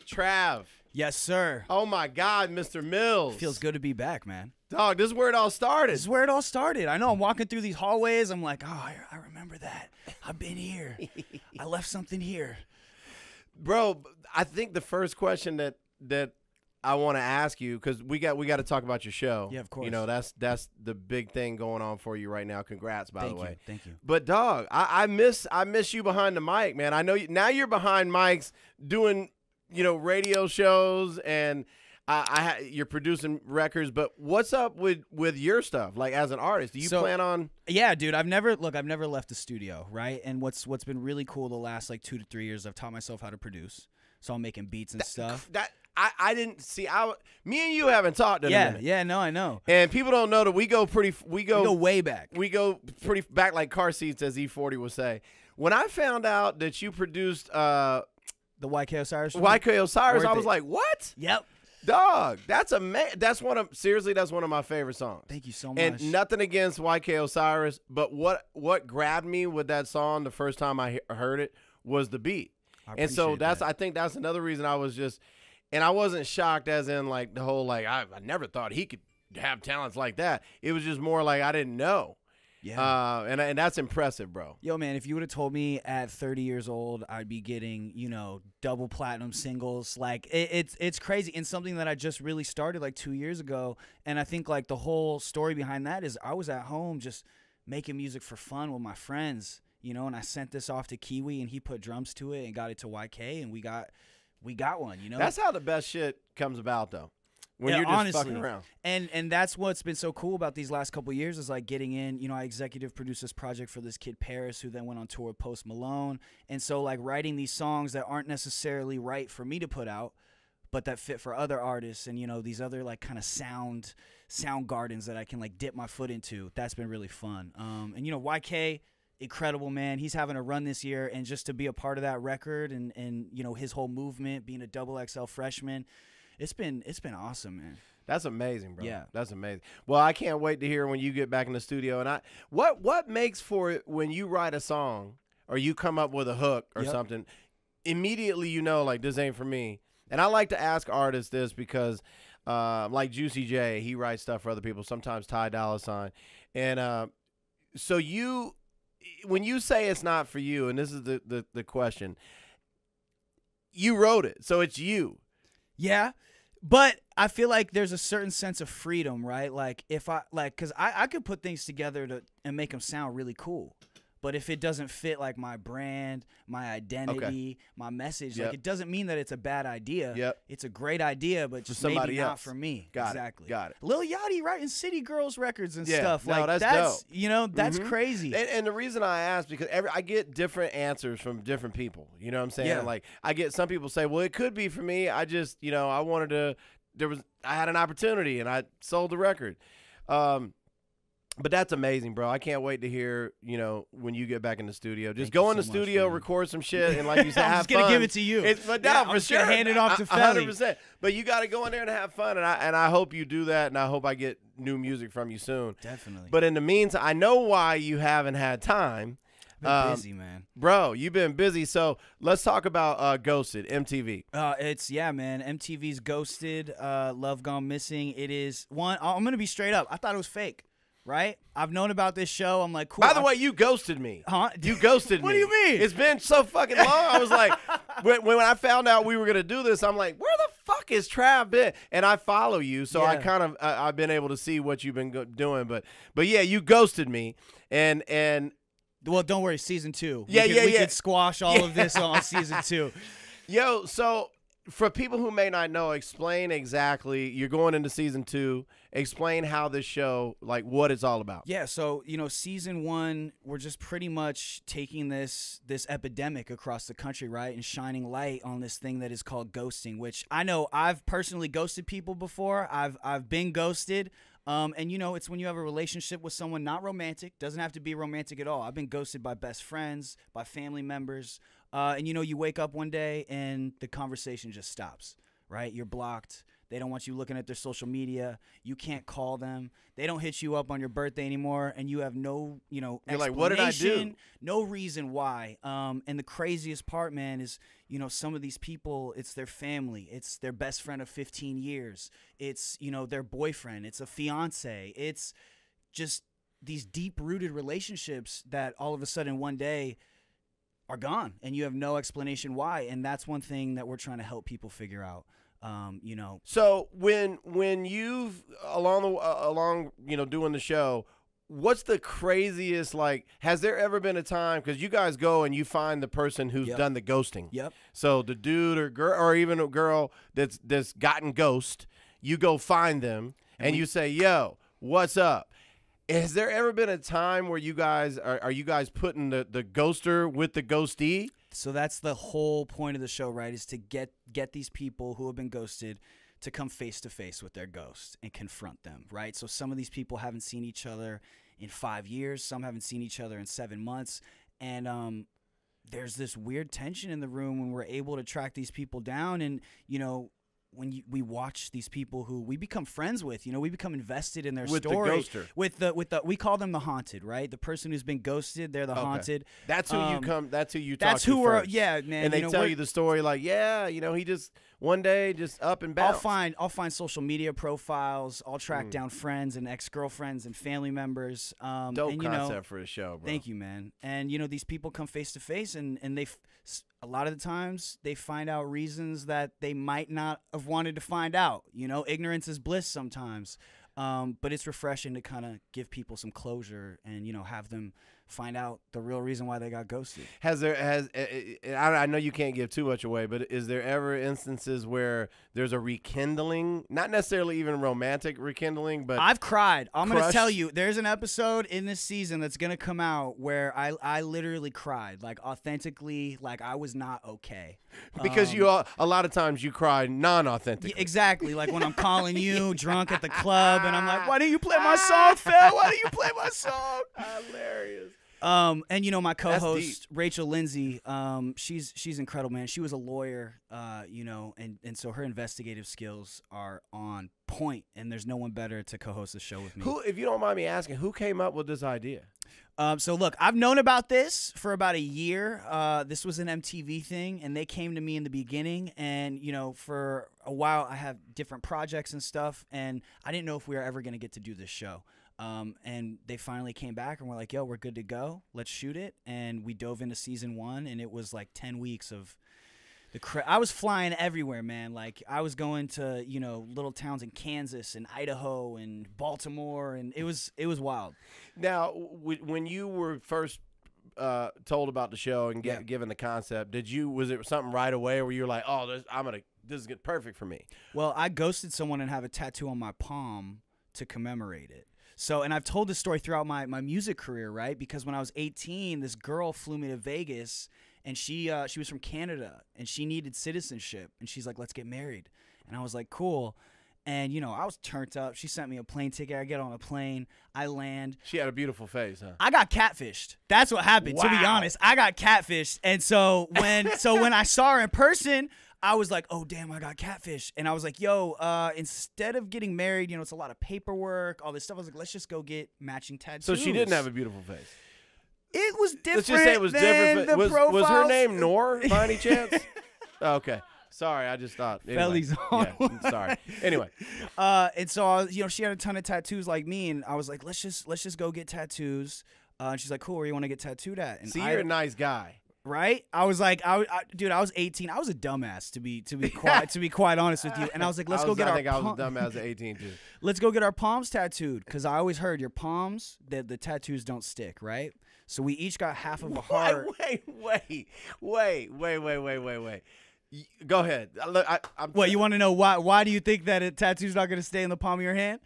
Trav. Yes, sir. Oh my God, Mr. Mills. Feels good to be back, man. Dog, this is where it all started. This is where it all started. I know. I'm walking through these hallways. I'm like, oh, I remember that. I've been here. I left something here. Bro, I think the first question that I want to ask you, because we got to talk about your show. Yeah, of course. You know, that's the big thing going on for you right now. Congrats, by the way. Thank you. But dog, I miss you behind the mic, man. I know now you're behind mics doing, you know, radio shows, and you're producing records. But what's up with your stuff, like as an artist? Do you plan on? Yeah, dude. I've never left the studio, right? And what's been really cool the last like 2 to 3 years, I've taught myself how to produce. So I'm making beats and stuff. I didn't see. Me and you haven't talked in a minute. Yeah, no, I know. And people don't know that we go way back. We go pretty back like car seats, as E40 would say. When I found out that you produced the YK Osiris, I was like, what? Yep. Dog, that's amazing. That's one of my favorite songs. Thank you so much. And nothing against YK Osiris, but what grabbed me with that song the first time I heard it was the beat. And so I think that's another reason I was just, and I wasn't shocked as in like the whole like I never thought he could have talents like that. It was just more like I didn't know. Yeah. And that's impressive, bro. Yo, man, if you would have told me at 30 years old I'd be getting, you know, double platinum singles, like it's crazy, and something that I just really started like 2 years ago. And I think like the whole story behind that is I was at home just making music for fun with my friends, you know, and I sent this off to Kiwi and he put drums to it and got it to YK, and we got one, you know. That's how the best shit comes about, though. When you're just honestly, fucking around. And that's what's been so cool about these last couple of years is like getting in, you know, I executive produced this project for this kid Paris, who then went on tour with Post Malone. And so like writing these songs that aren't necessarily right for me to put out, but that fit for other artists, and, you know, these other like kind of sound gardens that I can like dip my foot into. That's been really fun. And, you know, YK, incredible, man. He's having a run this year, and just to be a part of that record and you know, his whole movement, being a XXL freshman, it's been awesome, man. That's amazing, bro. Yeah. That's amazing. Well, I can't wait to hear when you get back in the studio. And what makes for it when you write a song or you come up with a hook or something, immediately you know, like, this ain't for me. And I like to ask artists this because like Juicy J, he writes stuff for other people, sometimes Ty Dolla $ign. And so when you say it's not for you, and this is the question, you wrote it, so it's you. Yeah. But I feel like there's a certain sense of freedom, right? Like if because I could put things together and make them sound really cool. But if it doesn't fit like my brand, my identity, my message, like it doesn't mean that it's a bad idea. It's a great idea, but just maybe not for me. Got it. Lil Yachty writing City Girls records and stuff. No, like that's dope. You know, that's crazy. And the reason I ask, because I get different answers from different people. You know what I'm saying? Yeah. Like I get some people say, well, it could be for me. I just, you know, I had an opportunity and I sold the record. But that's amazing, bro. I can't wait to hear, you know, when you get back in the studio. Just go in the studio, record some shit, and like you said, have fun. I'm just gonna give it to you. I'm just gonna hand it off to Felli. 100%. But you got to go in there and have fun, and I hope you do that, and I hope I get new music from you soon. Definitely. But in the meantime, I know why you haven't had time. I've been busy, man. Bro, you've been busy. So let's talk about Ghosted, MTV. Man. MTV's Ghosted, Love Gone Missing. It is one. I'm gonna be straight up. I thought it was fake. Right? I've known about this show. I'm like, cool. By the way, you ghosted me. Huh? You ghosted me. What do you mean? It's been so fucking long. I was like, when I found out we were going to do this, I'm like, where the fuck is Trav been? And I follow you, so I kind of, I've been able to see what you've been doing. But yeah, you ghosted me. And well, don't worry, season 2. We could squash all of this on season 2. Yo, so for people who may not know, explain exactly, you're going into season 2. Explain how this show, like what it's all about. Yeah, so, you know, season 1, we're just pretty much taking this epidemic across the country, right, and shining light on this thing that is called ghosting, which I know I've personally ghosted people before. I've been ghosted. And, you know, it's when you have a relationship with someone, not romantic, doesn't have to be romantic at all. I've been ghosted by best friends, by family members. And, you know, you wake up one day and the conversation just stops, right? You're blocked. They don't want you looking at their social media. You can't call them. They don't hit you up on your birthday anymore, and you have no, You're like, what did I do? No reason why. And the craziest part, man, is, some of these people, it's their family. It's their best friend of 15 years. It's, their boyfriend. It's a fiance. It's just these deep-rooted relationships that all of a sudden one day are gone, and you have no explanation why. And that's one thing that we're trying to help people figure out. So when you've along doing the show, what's the craziest, like, has there ever been a time, because you guys go and you find the person who's done the ghosting? Yep. So the dude or girl, or even a girl that's gotten ghost, you go find them and you say, yo, what's up? Has there ever been a time where you guys are you guys putting the ghoster with the ghostee? So that's the whole point of the show, right? Is to get these people who have been ghosted to come face to face with their ghost and confront them, right? So some of these people haven't seen each other in 5 years. Some haven't seen each other in 7 months. And there's this weird tension in the room when we're able to track these people down. And, when we watch these people who we become friends with, we become invested in their story. With the ghoster. We call them the haunted, right? The person who's been ghosted, they're the haunted. That's who you come. That's who you talk that's to who first. Yeah, man. And they tell you the story, like, he just one day just up and bounced. I'll find social media profiles. I'll track down friends and ex-girlfriends and family members. Dope concept for the show, bro. Thank you, man. And these people come face to face, and they a lot of the times they find out reasons that they might not have wanted to find out. Ignorance is bliss sometimes. But it's refreshing to kind of give people some closure and, have them find out the real reason why they got ghosted. I know you can't give too much away, but is there ever instances where there's a rekindling, not necessarily even romantic rekindling, but I've cried. I'm going to tell you, there's an episode in this season that's going to come out where I literally cried, like authentically, like I was not okay. Because a lot of times you cry non-authentically. Yeah, exactly. Like when I'm calling you drunk at the club and I'm like, why didn't you play my song, Phil? Why didn't you play my song? Hilarious. And my co-host Rachel Lindsay, she's incredible, man. She was a lawyer, and so her investigative skills are on point, and there's no one better to co-host the show with me. Who, if you don't mind me asking, who came up with this idea? So look, I've known about this for about a year. This was an MTV thing, and they came to me in the beginning, and for a while I have different projects and stuff, and I didn't know if we were ever going to get to do this show. And they finally came back and were like, yo, we're good to go. Let's shoot it. And we dove into season 1, and it was like 10 weeks of I was flying everywhere, man. Like I was going to, little towns in Kansas and Idaho and Baltimore, and it was wild. Now, when you were first told about the show and given the concept, was it something right away where you were like, oh, this is perfect for me? Well, I ghosted someone and have a tattoo on my palm to commemorate it. So, and I've told this story throughout my music career, right? Because when I was 18, this girl flew me to Vegas, and she was from Canada, and she needed citizenship, and she's like, let's get married. And I was like, cool. And, I was turned up. She sent me a plane ticket. I get on a plane. I land. She had a beautiful face, huh? I got catfished. That's what happened, to be honest. I got catfished. And so when I saw her in person, I was like, oh, damn, I got catfish. And I was like, yo, instead of getting married, it's a lot of paperwork, all this stuff. I was like, let's just go get matching tattoos. So she didn't have a beautiful face. It was different. Let's just say it was different. Was her name Noor by any chance? Okay. Sorry, I just thought. Anyway. Felli's on. Yeah, sorry. Anyway. And so, she had a ton of tattoos like me, and I was like, let's just go get tattoos. And she's like, cool, where you want to get tattooed at? And see, you're a nice guy. Right? I was like, dude, I was 18. I was a dumbass to be quite honest with you. And I was like, let's go get our. I think I was a dumbass at 18 too. Let's go get our palms tattooed, because I always heard your palms, the tattoos don't stick, right? So we each got half of a heart. Wait. Go ahead. What, you want to know why? Why do you think that a tattoo's not going to stay in the palm of your hand?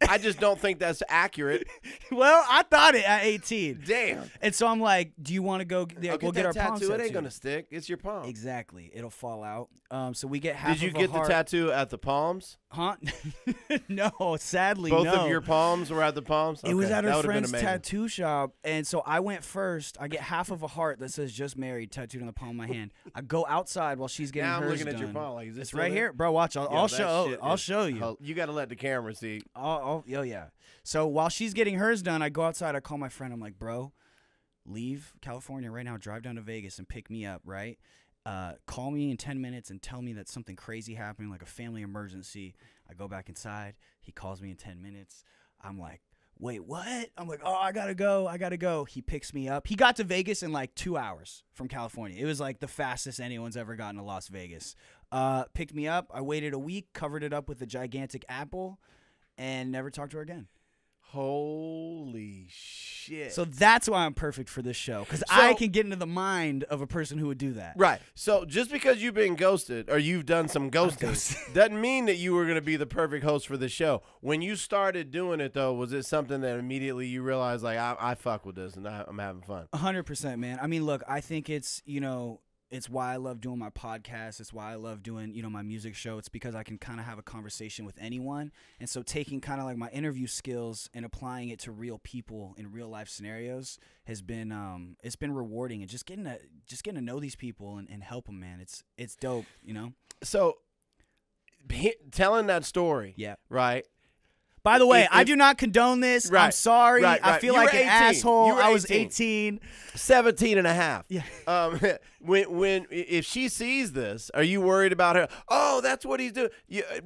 I just don't think that's accurate. Well, I thought it at 18. Damn. And so I'm like, do you want to go? Yeah, we'll get our palms tattoo. tattooed. It ain't gonna stick. It's your palm. Exactly. It'll fall out. So we get half. Did you of a get heart. the tattoo at the palms? Huh? No, sadly, Both no. of your palms were at the palms? It was Okay, at her that would've been friend's amazing. tattoo shop. And so I went first. I get half of a heart that says just married tattooed on the palm of my hand. I go outside while she's getting Now I'm hers looking done. at your palm. Like, is this It's still right there? here. Bro, watch. I'll Yo, show. that shit I'll is- show you. You got to let the camera see. Oh, yeah. So while she's getting hers done, I go outside. I call my friend. I'm like, bro, leave California right now. Drive down to Vegas and pick me up, right? Call me in 10 minutes and tell me that something crazy happened, like a family emergency. I go back inside. He calls me in 10 minutes. I'm like, wait, what? I'm like, oh, I gotta go. He picks me up. He got to Vegas in like 2 hours from California. It was like the fastest anyone's ever gotten to Las Vegas. Picked me up. I waited a week, covered it up with a gigantic apple, and never talked to her again. Holy shit. So that's why I'm perfect for this show, because I can get into the mind of a person who would do that. Right. So just because you've been ghosted or you've done some ghosting doesn't mean that you were going to be the perfect host for the show. When you started doing it, though, was it something that immediately you realized, like, I fuck with this and I'm having fun? 100%, man. I mean, look, I think it's, it's why I love doing my podcast. It's why I love doing, my music show. It's because I can kind of have a conversation with anyone. And so taking kind of like my interview skills and applying it to real people in real life scenarios has been, it's been rewarding. And just getting to know these people and help them, man. It's dope, So telling that story, yeah, right? By the way, I do not condone this. Right, I'm sorry. right. I feel You like were an 18. asshole. You were I was 18. 18. 17 and a half. Yeah. If she sees this, are you worried about her? Oh, that's what he's doing.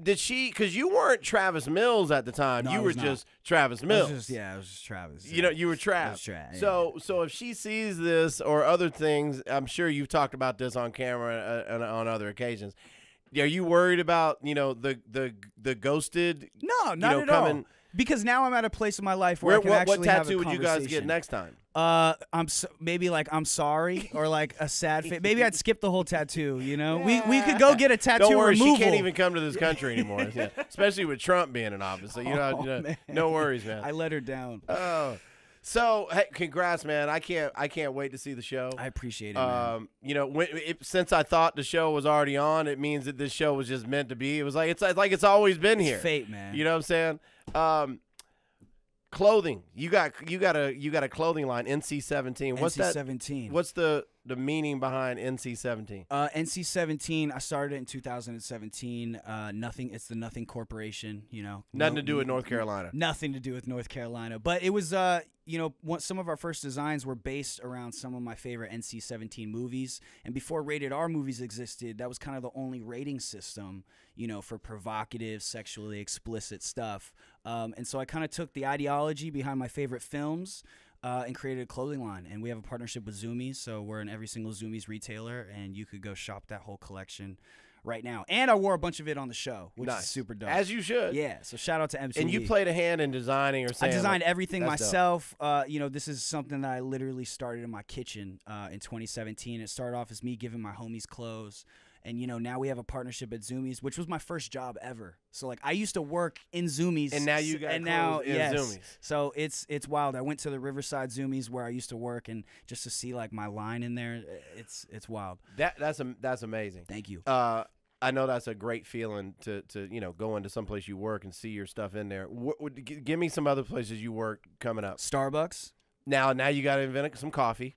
Did she? Because you weren't Travis Mills at the time. No, you I were was not. just Travis Mills. I was just Travis. You were Trav. Yeah. So if she sees this or other things, I'm sure you've talked about this on camera and on other occasions. Are you worried about the ghosted? No, not at all. Because now I'm at a place in my life where I can actually have a tattoo would you guys get conversation. next time? Maybe like I'm sorry or like a sad face. Maybe I'd skip the whole tattoo. We could go get a tattoo Don't worry, removal. she can't even come to this country anymore. Yeah. Especially with Trump being in office. So no worries, man. I let her down. Oh. So hey, congrats, man! I can't wait to see the show. I appreciate it, man. Since I thought the show was already on, it means that this show was just meant to be. It was like it's always been here. It's fate, man. You know what I'm saying? Clothing. You got a clothing line. NC-17. What's that? NC-17. What's the meaning behind NC-17? NC-17. I started it in 2017. Nothing. It's the Nothing Corporation. Nothing to do with North Carolina. Nothing to do with North Carolina. But it was some of our first designs were based around some of my favorite NC-17 movies. And before rated R movies existed, that was kind of the only rating system, for provocative, sexually explicit stuff. And so I kind of took the ideology behind my favorite films and created a clothing line. And we have a partnership with Zoomies, so we're in every single Zoomies retailer, and you could go shop that whole collection right now. And I wore a bunch of it on the show, which is super dope. As you should. Yeah, so shout out to MTV. And you played a hand in designing or saying. I designed everything that's myself. This is something that I literally started in my kitchen in 2017. It started off as me giving my homies clothes. And, now we have a partnership at Zoomies, which was my first job ever. So, like, I used to work in Zoomies. And now you got clothes in Zoomies. So, it's wild. I went to the Riverside Zoomies where I used to work, and just to see, like, my line in there, it's wild. That's amazing. Thank you. I know that's a great feeling to go into someplace you work and see your stuff in there. Give me some other places you work coming up. Starbucks. Now you got to invent some coffee.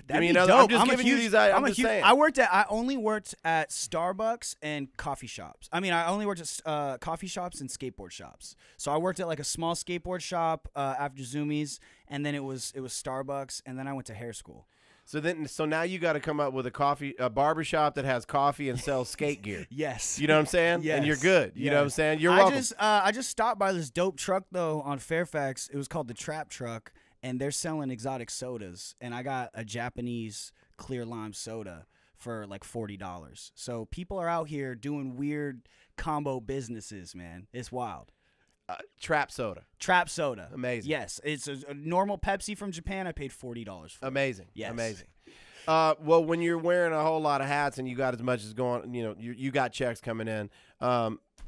That'd be dope. I'm just giving you these. I'm just saying. I only worked at Starbucks and coffee shops. I only worked at coffee shops and skateboard shops. So I worked at like a small skateboard shop after Zoomies, and then it was Starbucks, and then I went to hair school. So now you got to come up with a barbershop that has coffee and sells skate gear. Yes. You know what I'm saying? Yes. And you're good. You know what I'm saying? You're welcome. welcome. I just stopped by this dope truck though on Fairfax. It was called the Trap Truck, and they're selling exotic sodas. And I got a Japanese clear lime soda for like $40. So people are out here doing weird combo businesses, man. It's wild. Trap soda. Trap soda. Amazing. Yes. It's a normal Pepsi from Japan. I paid $40 for. Amazing. Yes. Amazing. Well, when you're wearing a whole lot of hats and you got as much as going, you got checks coming in,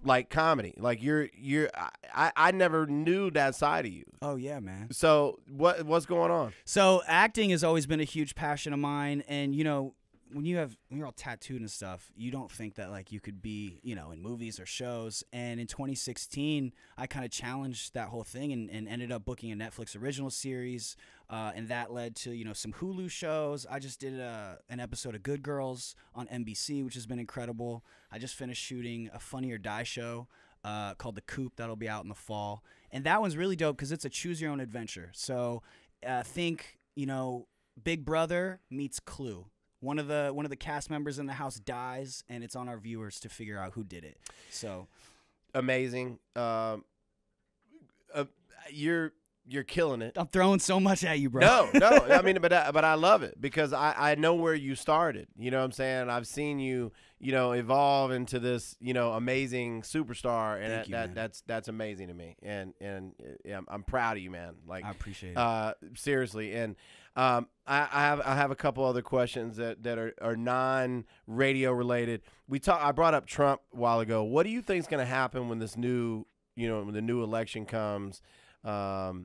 like comedy, like I never knew that side of you. Oh yeah, man. So what's going on? So acting has always been a huge passion of mine, and when you're all tattooed and stuff, you don't think that like you could be, in movies or shows. And in 2016, I kind of challenged that whole thing and ended up booking a Netflix original series. And that led to, some Hulu shows. I just did an episode of Good Girls on NBC, which has been incredible. I just finished shooting a Funny or Die show called The Coop that'll be out in the fall. And that one's really dope because it's a choose your own adventure. So think, Big Brother meets Clue. One of the cast members in the house dies, and it's on our viewers to figure out who did it. So amazing. You're killing it. I'm throwing so much at you, bro. No. I mean, but I love it because I know where you started. You know what I'm saying? I've seen you, evolve into this, amazing superstar, and Thank you, that's amazing to me. And yeah, I'm proud of you, man. Like, I appreciate it. Seriously. And I have a couple other questions that are non-radio related. I brought up Trump a while ago. What do you think is going to happen when this new, when the new election comes? Do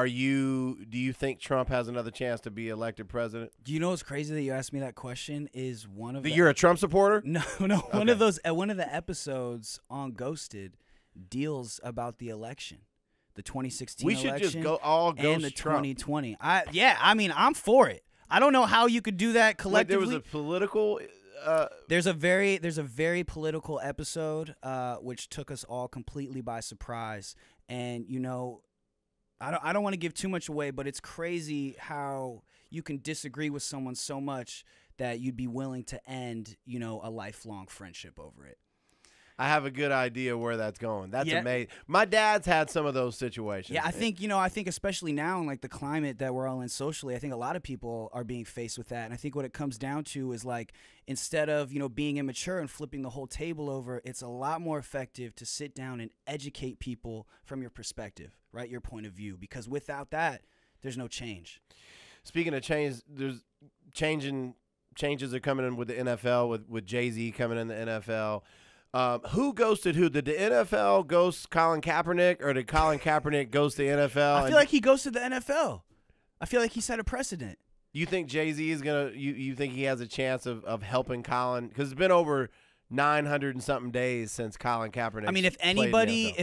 you think Trump has another chance to be elected president? Do you know what's crazy that you asked me that question? Is one of you're a Trump supporter? No. Okay. One of the episodes on Ghosted deals about the election. The 2016 election. We should just go all ghost and the Trump. 2020. I'm for it. I don't know how you could do that collectively. Like there was a political. There's a very political episode, which took us all completely by surprise. And I don't want to give too much away, but it's crazy how you can disagree with someone so much that you'd be willing to end, a lifelong friendship over it. I have a good idea where that's going. That's amazing. My dad's had some of those situations. Yeah, I think especially now in like the climate that we're all in socially, I think a lot of people are being faced with that. And I think what it comes down to is like instead of, being immature and flipping the whole table over, it's a lot more effective to sit down and educate people from your perspective, right? Your point of view, because without that, there's no change. Speaking of change, there's changes are coming in with the NFL with Jay-Z coming in the NFL. Who ghosted who? Did the NFL ghost Colin Kaepernick, or did Colin Kaepernick ghost the NFL? I feel like he ghosted the NFL. I feel like he set a precedent. You think Jay-Z is gonna? You think he has a chance of helping Colin? Because it's been over 900 and something days since Colin Kaepernick. I mean, if anybody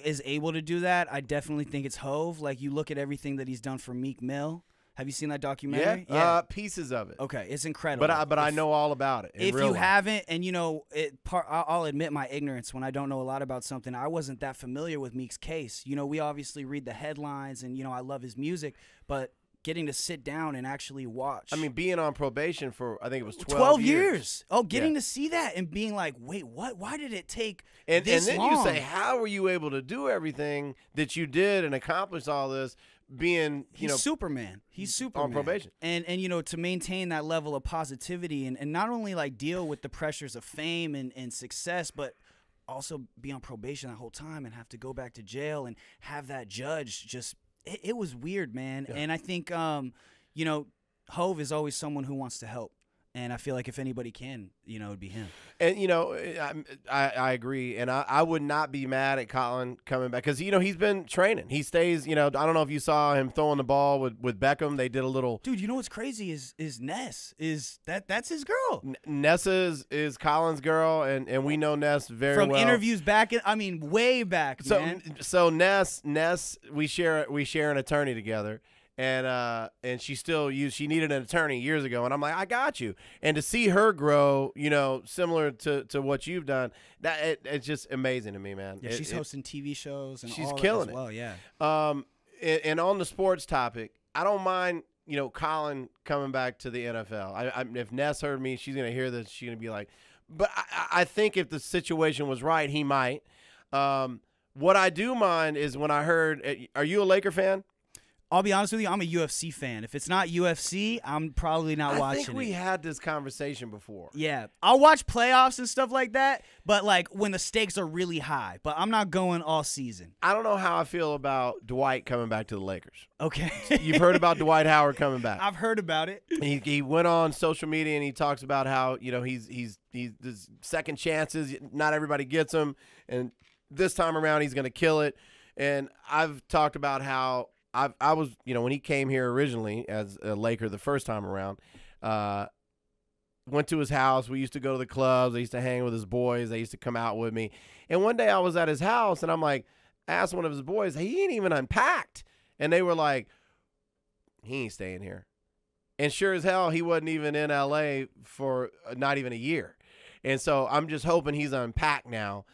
is able to do that, I definitely think it's Hove. Like you look at everything that he's done for Meek Mill. Have you seen that documentary? Yeah. Pieces of it. Okay, it's incredible. But I know all about it. If you haven't, and I'll admit my ignorance when I don't know a lot about something. I wasn't that familiar with Meek's case. We obviously read the headlines, and I love his music, but getting to sit down and actually watch. I mean, being on probation for I think it was 12 years. Oh, getting to see that and being like, wait, what? Why did it take this long? And then you say, how were you able to do everything that you did and accomplish all this? He's Superman. He's Superman on probation, and to maintain that level of positivity and not only like deal with the pressures of fame and success, but also be on probation that whole time and have to go back to jail and have that judge just it was weird, man. Yeah. And I think Hove is always someone who wants to help. And I feel like if anybody can, it'd be him. And, I agree. And I would not be mad at Colin coming back because, he's been training. He stays, I don't know if you saw him throwing the ball with Beckham. They did a little. Dude, you know what's crazy is Ness. That's his girl. Nessa is Colin's girl. And we know Ness very well. From interviews back, way back, man. So Ness, we share an attorney together. And she needed an attorney years ago, and I'm like, I got you. And to see her grow, similar to what you've done, it's just amazing to me, man. Yeah, she's hosting TV shows and she's all killing that as well. Yeah. And on the sports topic, I don't mind Colin coming back to the NFL. If Ness heard me, she's gonna hear this. She's gonna be like, but I think if the situation was right, he might. What I do mind is when I heard, are you a Laker fan? I'll be honest with you, I'm a UFC fan. If it's not UFC, I'm probably not watching it. I think we had this conversation before. Yeah. I'll watch playoffs and stuff like that, but like when the stakes are really high. But I'm not going all season. I don't know how I feel about Dwight coming back to the Lakers. Okay. You've heard about Dwight Howard coming back. I've heard about it. He went on social media and he talks about how, you know, he's there's second chances. Not everybody gets them. And this time around, he's going to kill it. And I've talked about how I was, you know, when he came here originally as a Laker the first time around, went to his house. We used to go to the clubs. I used to hang with his boys. They used to come out with me. And one day I was at his house, and I'm like, asked one of his boys, he ain't even unpacked. And they were like, he ain't staying here. And sure as hell, he wasn't even in L.A. for not even a year. And so I'm just hoping he's unpacked now.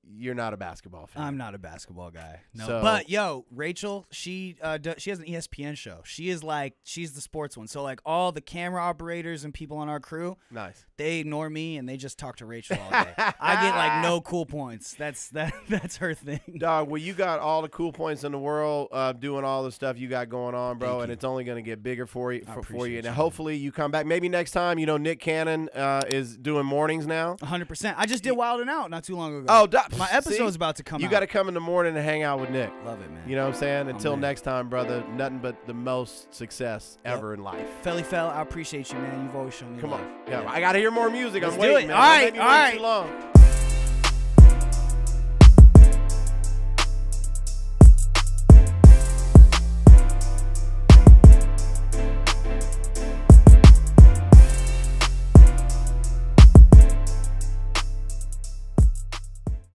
You're not a basketball fan. I'm not a basketball guy. No. So, but yo, Rachel, she has an ESPN show. She's the sports one. So like all the camera operators and people on our crew, nice. They ignore me and they just talk to Rachel all day. I get like no cool points. That's her thing. Dog, well, you got all the cool points in the world doing all the stuff you got going on, bro, and it's only going to get bigger for you. And hopefully you come back. Maybe next time, you know, Nick Cannon is doing mornings now. 100%. I just did Wild 'N Out not too long ago. Oh, my episode's about to come out. You got to come in the morning and hang out with Nick. Love it, man. You know what I'm saying? Until next time, brother, nothing but the most success ever in life. Felli Fel, I appreciate you, man. You've always shown me love. Come on. Yeah, I got to hear more music. Let's I'm waiting, do it. man. All right. Too long.